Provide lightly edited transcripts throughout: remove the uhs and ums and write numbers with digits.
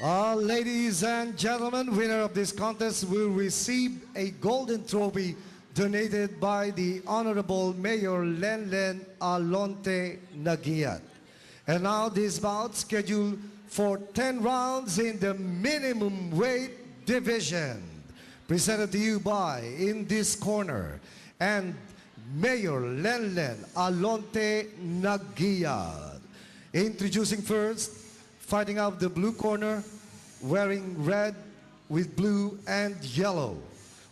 Ladies and gentlemen, winner of this contest will receive a golden trophy donated by the Honorable Mayor Lenlen Alonte Nagiat. And now this bout scheduled for 10 rounds in the minimum weight division. Presented to you by, in this corner, and Mayor Lenlen Alonte Nagiat. Introducing first, fighting out the blue corner, wearing red with blue and yellow.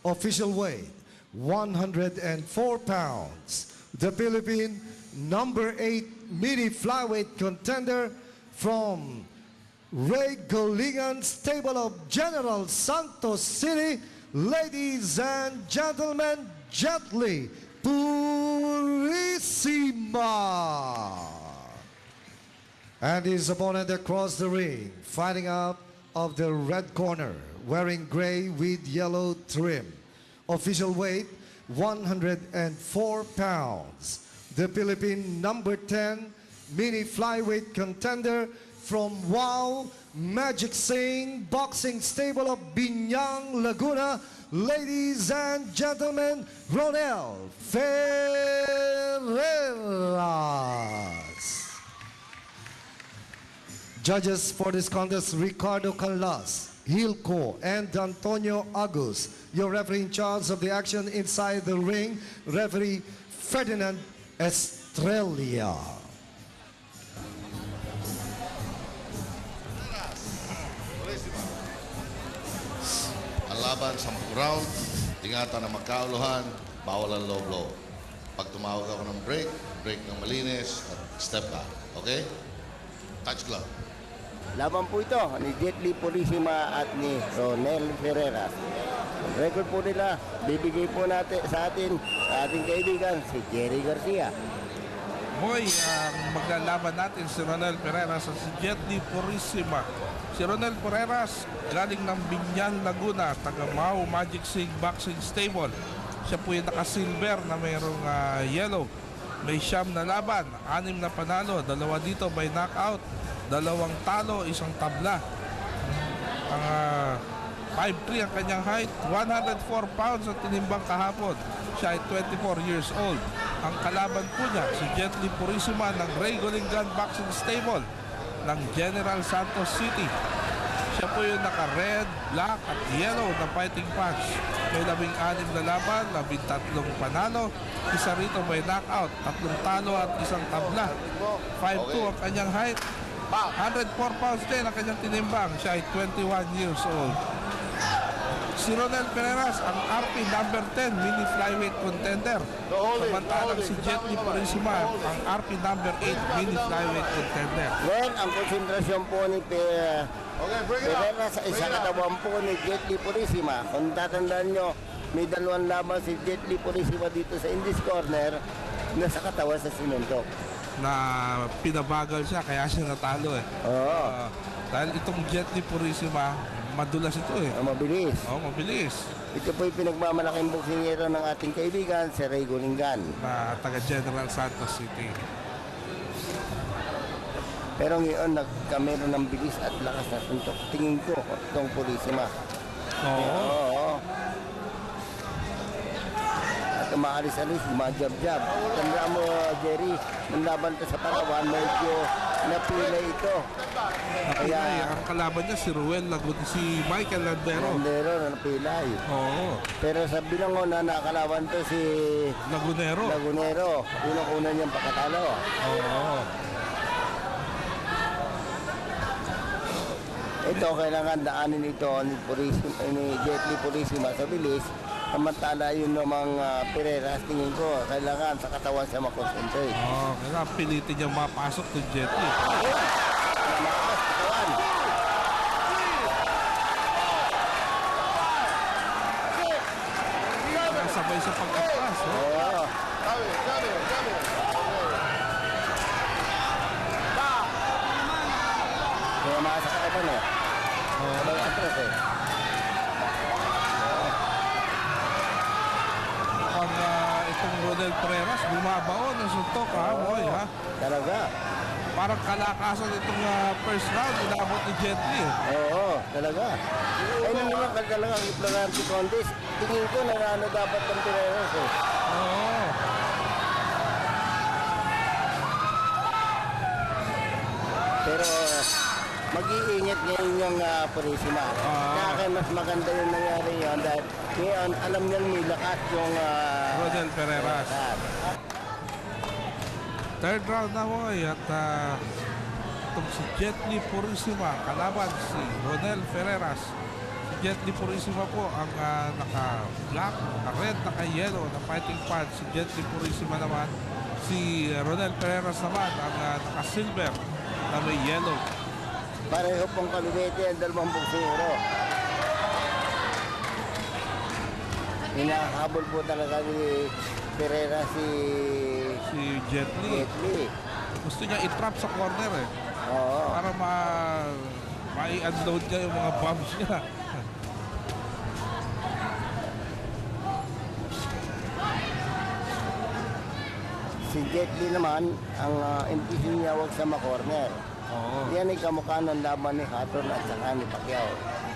Official weight, 104 pounds. The Philippine number 8 mini flyweight contender from Ray Golingan Stable of General Santos City, ladies and gentlemen, Jet Li Purisima. And his opponent across the ring, fighting out of the red corner, wearing gray with yellow trim. Official weight, 104 pounds. The Philippine number 10 mini flyweight contender from Wow Magic Sing Boxing Stable of Binyang, Laguna, ladies and gentlemen, Ronel Ferreras. Judges for this contest, Ricardo Canlas, Hilco, and Antonio Agus. Your referee in charge of the action inside the ring, referee Ferdinand Estrella. Ang laban, 10 round, ingatan na magkauluhan, bawal ang low blow. Pag tumawag ako ng break, break ng malinis, at step back. Okay? Touch glove. Laban po ito ni Jet Li Purisima at ni Ronel Ferreras. Ang record po nila, bibigay po natin sa ating kaibigan, si Jerry Garcia. Boy, ang maglalaban natin si Ronel Ferreras at si Jet Li Purisima. Si Ronel Ferreras, galing ng Binyan, Laguna, taga Mau Magic Sing Boxing Stable. Siya po yung naka-silver na mayroong yellow. May 9 na laban, 6 na panalo, 2 dito by knockout, 2 talo, 1 tabla. Ang 5'3" ang kanyang height, 104 pounds ang tinimbang kahapon. Siya ay 24 years old. Ang kalaban po niya, si Jet Li Purisima ng Ray Golingan Boxing Stable ng General Santos City. Siya po yung naka-red, black at yellow na fighting punch. May 16 na laban, 13 panalo, 1 rito may knockout, 3 talo at 1 tabla. 5'2" ang kanyang height, 104 pounds din ang kanyang tinimbang. Siya ay 21 years old. Si Ronel Ferreras, ang RP number 10 mini flyweight contender. Samantalang si Jet Li Purisima, ang RP number 8 mini flyweight contender. Ngayon, ang konsentrasyon po ni Ferreras ay sa katawan po ni Jet Li Purisima. Kung tatandaan nyo, may 2 laban si Jet Li Purisima dito sa in this corner na sa katawan sa sinuntok. Na pinabagal siya, kaya siya natalo eh. Oo. Dahil itong Jet Li Purisima, madulas ito eh. Mabilis. Mabilis. Ito po yung pinagmamalaking boksingero ng ating kaibigan, si Ray Golingan. Na taga General Santos City. Pero ngayon, nagkameron ng bilis at lakas na suntok. Tingin ko, itong Purisima. Oo. At maalis-alis, jab-jab. Tanda mo, Jerry, nang laban to sa Palawan, medyo napilay ito. Napilay. Ang kalaban niya si Ruel Laguna, si Michael Landero. Landero na napilay. Oo. Pero sa binangon na nakalaban to si Lagunero. Unang-una niyang pakatalo. Oo. Ito, kailangan daanin ito ni Jet Li Purisima sa bilis. Samantala yun namang Ferreras, tingin ko, kailangan sa katawan siya makonsentrate. Kailangan pilitin niya mapasok to Jet Li. Malakas katawan. Sabay sa pag-atras. Oo. Kaya makasa katawan eh. Sabay atras eh. Itong Ronel Ferreras, bumabaon ng suntok ha, boy ha. Talaga. Parang kalakasan itong first round, inabot ni Jet Li. Oo, talaga. Ay, nang naman talaga ang Florante contest. Tingin ko na ano dapat ng Pereras eh. Oo. Pero mag-iingat ngayon yung Purisima. Sa akin, mas maganda yung nangyari yun dahil ngayon, alam niyang may lakas yung Rodel Pereras. Third round na mo at itong si Jet Li Purisima kalaban si Rodel Pereras. Si Jet Li Purisima po ang naka-black, naka-red, naka-yellow na fighting pants. Si Jet Li Purisima naman, si Rodel Pereras naman ang naka-silver na may yellow. Pareho pong kalibete ang dalawang boksero. Hinahabol po talaga ni Pereira si Jet Li. Jet Li. Gusto niya i-trap sa corner eh. Oo. Para ma-unload niya yung mga bombs niya. Si Jet Li naman, ang intention niya huwag sa ma-corner. Oo. Yan ay kamukha ng laban ni Hatton at saka ni Pacquiao.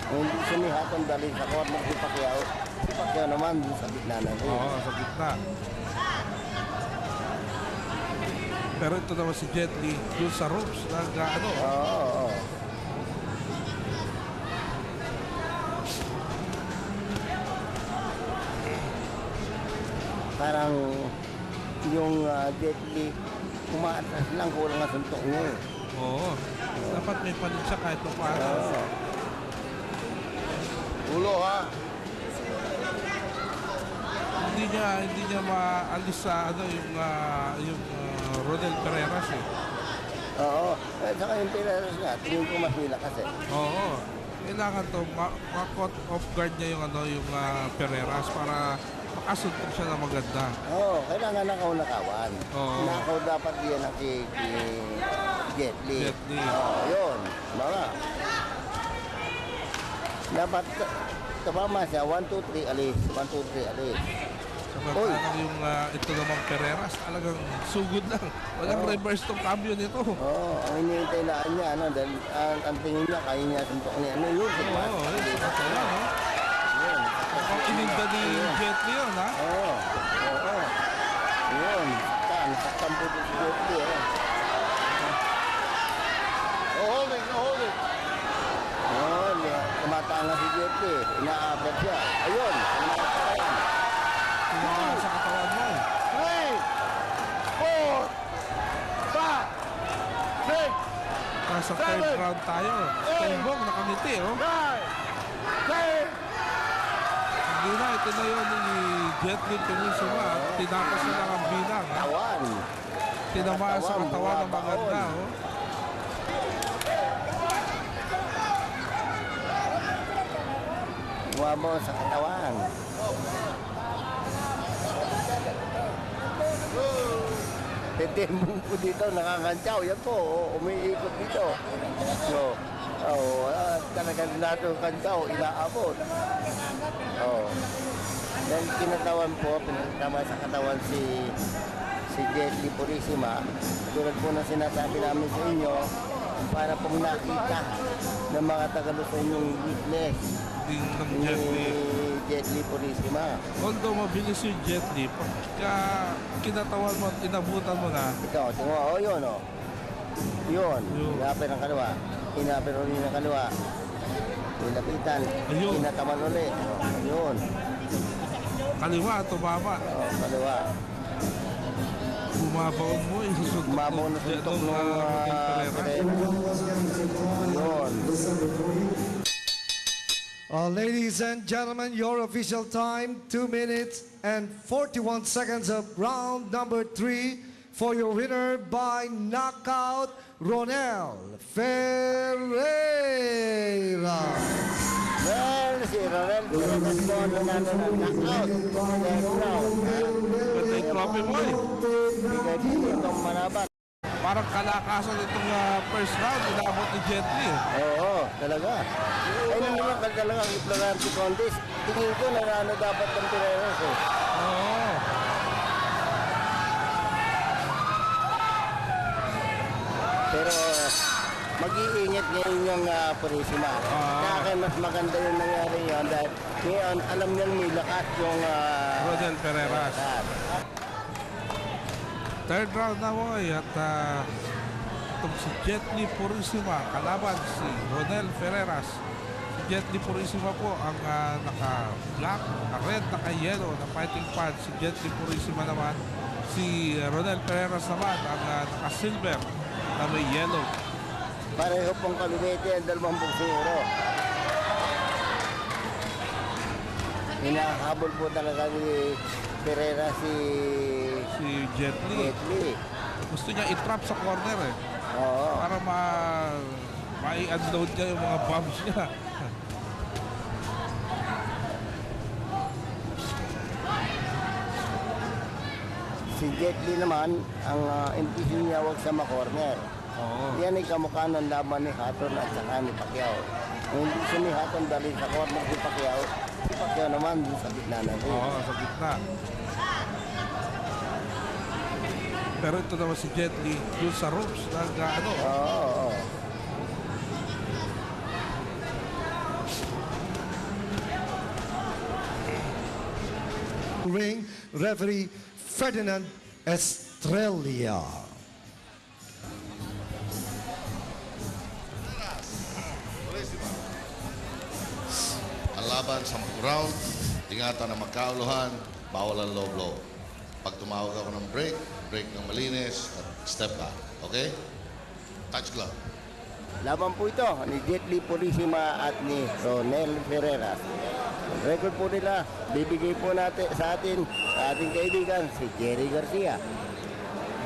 Ang intention ni Hatton dali sa corner si Pacquiao naman dun sa gitna na rin. Oo, sa gitna. Pero ito naman si Jet Li, dun sa ropes, Oo. Parang yung Jet Li, umaatras lang, kulang ang suntok niya. Oo. Dapat may palit siya kahit pa paano. Ulo ha. Hindi niya maalis sa yung Rodel Pereras eh. Oo. At saka yung Pereras nga, tingin ko mas nilakas eh. Oo. Kailangan to ma-caught off guard niya yung Pereras para makasuntok siya na maganda. Oo, kailangan nakaw-nakawan. Oo. Nakaw dapat yan ang Jet Li. Jet Li. Oo, yun. Mga. Dapat tabama siya, 1, 2, 3, alis. 1, 2, 3, alis. Samantalang yung ito namang Pereras, talagang sugod lang. Walang reverse tong cambio nito. Oo, ang hinihintay na niya, dahil ang tingin niya, kaya niya suntok niya. Ano yun? Oo, yun. Sa katawa, no? Yun. Mukhang ininda ni Jet Li yun, ha? Oo. Oo. Yun. Saktan po si Jet Li, No holding, no holding. Yun. Kumataan na si Jet Li. Ina-abot siya. Ayun. Tumama sa katawan mo. 3, 4, 5, 6, Nasa third round tayo. Tumbong, nakangiti, oh. 9, 10. Hindi na, ito na yun ni Jet Li Purisima. Tinapos na lang ang bilang, ha? Tawan. Tinamaan sa katawan ng maganda, oh. Buwabo sa katawan. Titimbong po dito, nakakantsaw. Yan po, umiikot dito. So, talagang nato kantsaw, inaabot. Dahil kinatawan po, pinatama sa katawan si Jet Li Purisima. Tulad po na sinasabi namin sa inyo, para pong nakita ng mga taga-Luzon yung weakness Ding ng ni Jet Li. Jet Li Purisima. Although mabilis yung Jet Li, pagka kinatawan mo at inabutan mo na, Ito, tingnan mo, yun, Yun, Yun. hinapin ang kaliwa. Hinapin ulit ang kaliwa. Nilapitan. Ayun. Hinataman ulit. Yun. kaliwa, tumama. Kaliwa. Bumabaon mo, isusuntok Bumabaon na suntok nung nung, Rodel Pereras. Yun. Ladies and gentlemen, your official time, 2 minutes and 41 seconds of round number 3 for your winner by knockout, Ronel Ferreira. Well, si Ronel Pereras po ang nanalo ng knockout. Third round. Ganda yung trophy mo eh. Bigay dito itong manabat. Parang kalakasan itong first round, inabot ni Jet Li. Oo, talaga. Ay, nang naman talaga ang Florante contest. Tingin ko na ano dapat ng Pereras eh. Oo. Pero mag-iingat ngayon yung Purisima. Kaya mas maganda yung nangyari yun dahil ngayon alam niyang may lakas yung Ronel Ferreras. Third round na mo at itong si Jet Li Purisima kalaban si Ronel Ferreras. Si Jet Li Purisima po ang naka-black, naka-red, naka-yellow na fighting pants. Si Jet Li Purisima naman, si Ronel Ferreras naman ang naka-silver na may yellow. pareho pong kalumete ang dalawang boksero. Hinahabol po talaga ni Pereira si Jet Li. Jet Li. Gusto niya i-trap sa corner eh. Oo. Para ma-unload niya yung mga bombs niya. Si Jet Li naman, ang impression niya wag sa corner. Oo. Yan ay kamukha ng laban ni Hatton at saka ni Pacquiao. Kung hindi siya ni Hatton dali sa corner si Pacquiao naman dun sa gitna na rin. Oo, sa gitna. Pero ito naman si Jet Li, dun sa ropes, Oo. Ring referee Ferdinand Estrella. Ang laban, 10 round, ingatan na magkauluhan, bawal ang low blow. Pag tumawag ako ng break ng malinis, at step back. Okay? Touch glove. Laban po ito ni Jet Li Purisima at ni Ronel Ferreira. Ang record po nila, bibigay po natin sa ating kaibigan, si Jerry Garcia.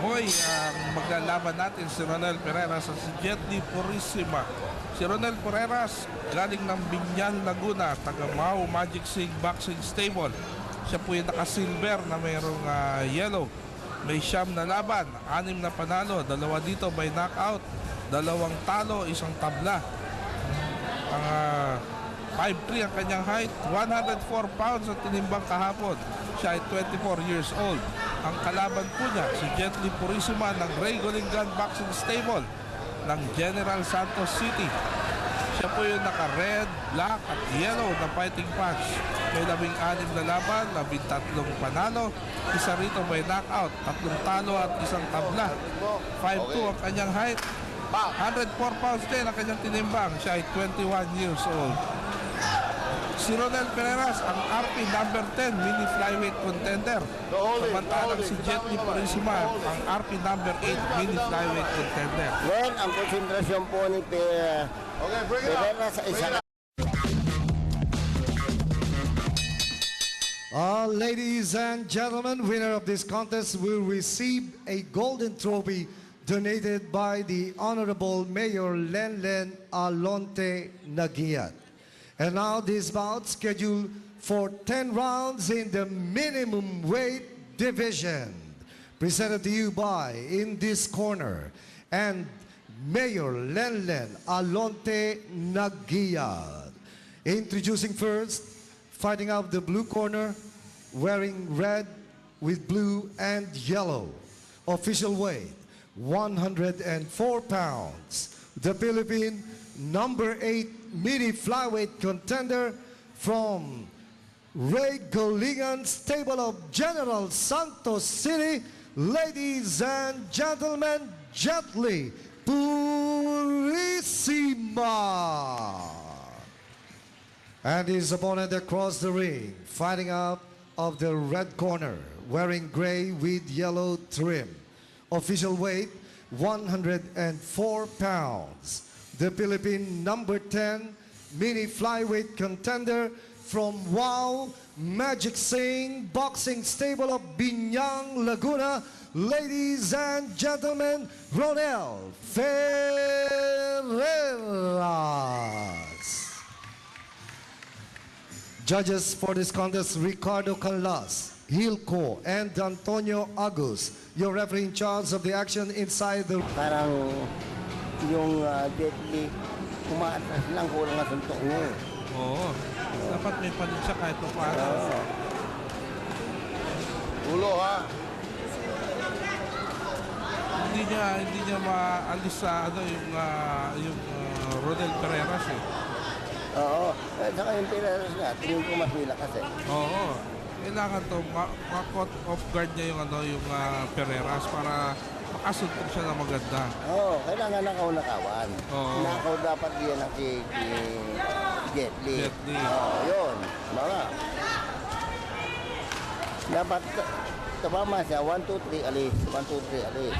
Boy, ang maglalaban natin si Ronel Ferreras at si Jet Li Purisima. Si Ronel Ferreras, galing ng Binyan, Laguna, taga Mau Magic Sig Boxing Stable. Siya po yung naka-silver na mayroong yellow. May siyam na laban, 6 na panalo, 2 dito by knockout, 2 talo, 1 tabla. Ang 5'3" ang kanyang height, 104 pounds at tinimbang kahapon. Siya ay 24 years old. Ang kalaban po niya, si Jet Li Purisima ng Ray Golingan Boxing Stable ng General Santos City. Siya po yung naka-red, black at yellow na fighting punch. May 16 na laban, 13 panalo, isa rito may knockout, 3 talo at 1 tabla. 5'2" ang kanyang height, 104 pounds din ang kanyang tinimbang. Siya ay 21 years old. Si Ronel Ferreras, ang RP number 10 mini flyweight contender. Samantalang si Jet Li Purisima, ang RP number 8 mini flyweight contender. Well, ang konsentrasyon po ni Pereira sa isa. Ladies and gentlemen, winner of this contest will receive a golden trophy donated by the Honorable Mayor Lenlen Alonte Nagiat. And now this bout scheduled for 10 rounds in the minimum weight division. Presented to you by, in this corner, and Mayor Lenlen Alonte Nagiat. Introducing first, fighting out the blue corner, wearing red with blue and yellow. Official weight, 104 pounds. The Philippine number 8 mini flyweight contender from Ray Golingan Stable of General Santos City, ladies and gentlemen, Jet Li Purisima. And his opponent across the ring, fighting out of the red corner, wearing gray with yellow trim. Official weight, 104 pounds. The Philippine number 10 mini flyweight contender from Wow Magic Sing Boxing Stable of Binyang, Laguna, ladies and gentlemen, Ronel Ferreras. Judges for this contest, Ricardo Canlas, Hilco, and Antonio Agus. Your referee in charge of the action inside the... Parang yung Jet Li, umaatas lang, kulang ang suntok niya. Oo. Dapat may palit siya kahit pa paano. Ulo ha. hindi niya maalis sa ano yung Rodel Pereras eh. Oo. At saka yung Pereras nga, tingin ko mas malakas eh. Oo. Kailangan to ma-caught off guard niya yung Pereras para makasuntok siya na maganda. Oo, kailangan nakaw-nakawan. Oo. Nakaw dapat yan ang kay Jet Li. Jet Li. Oo, yun. Mga. Dapat tabama siya, 1, 2, 3, alis. 1, 2, 3, alis.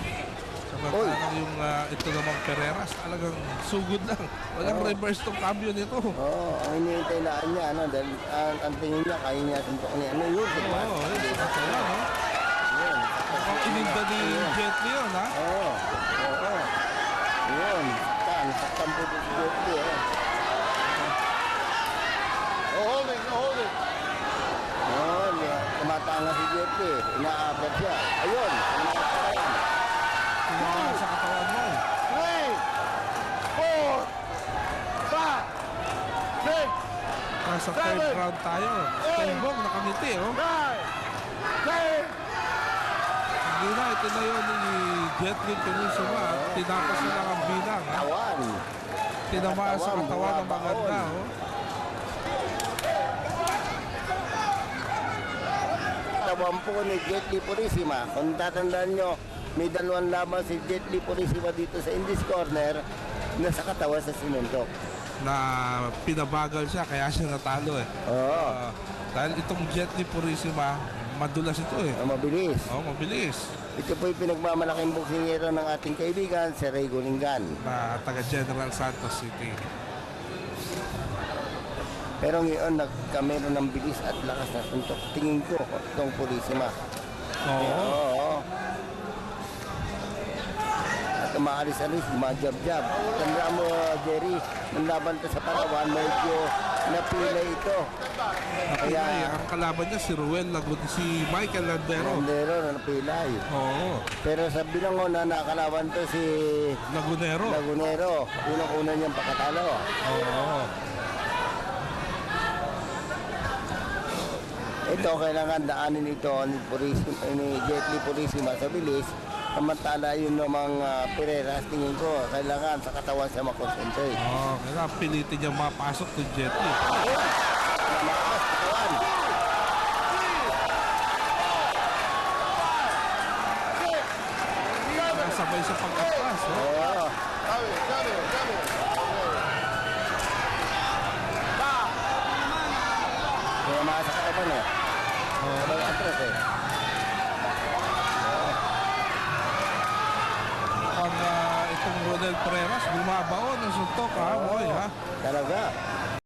Samantalang yung ito namang Pereras, talagang sugod lang. Walang reverse tong cambio nito. Oo, ang hinihintay na niya, ano, dahil ang tingin niya, kaya niya suntok niya. Ano yun? Oo, yun. Kaya, no? Yun. Mukhang ininda ni Jet Li yun, ha? Oo, oo. Yun, nasaktan po si Jet Li, eh. Holding, holding. Yun, tumatanga si Jet Li, inaabot siya. Ayun, tumatanga. Tumama sa katawan mo. 3, 4, 5, 6, Nasa third 7, round tayo. Tumbong, nakangiti, oh. 9, 10. Hindi na, ito na yun ni Jet Li Penisuma. Tinapos na lang ang bilang, ha? Tawan. Tinamaan sa katawan ng maganda, oh. Tawan po ni Jet Li Purisima. Kung tatandaan nyo, may dalawang laban si Jet Li Purisima dito sa Indies Corner na sa katawan sa sinuntok. Na pinabagal siya, kaya siya natalo, eh. Oo, Dahil itong Jet Li Purisima, madulas ito, eh. mabilis. Oh, mabilis. Ito po yung pinagmamalaking boksingero ng ating kaibigan, si Ray Gulingan. Na taga General Santos City. Pero ngayon, nagkamero ng bilis at lakas na suntok. Tingin ko, itong Purisima. Oo. Oo. At umaalis-alis, jab-jab. Tandaan mo, Jerry, nang laban to sa Palawan, medyo napilay ito. Napilay. Ang kalaban niya si Ruel Laguna, si Michael Landero. Landero na napilay. Oo. Pero sa binangona, nakalaban to si Lagunero. Lagunero. Unang-una niyang pakatalo. Oo. Ito, kailangan daanin ito ni Jet Li Purisima sa bilis. Samantala yun namang Pereras, tingin ko, kailangan sa katawan siya makonsentrate. Oo. Kaya pilitin niya mapasok to Jet Li. Malakas katawan. Sabay sa pag-atras. Oh. Oo. Kaya makasa katawan eh. Sabay atras eh. Ang itong Rodel Pereras, bumabaon ng suntok, ha? Boy, ha?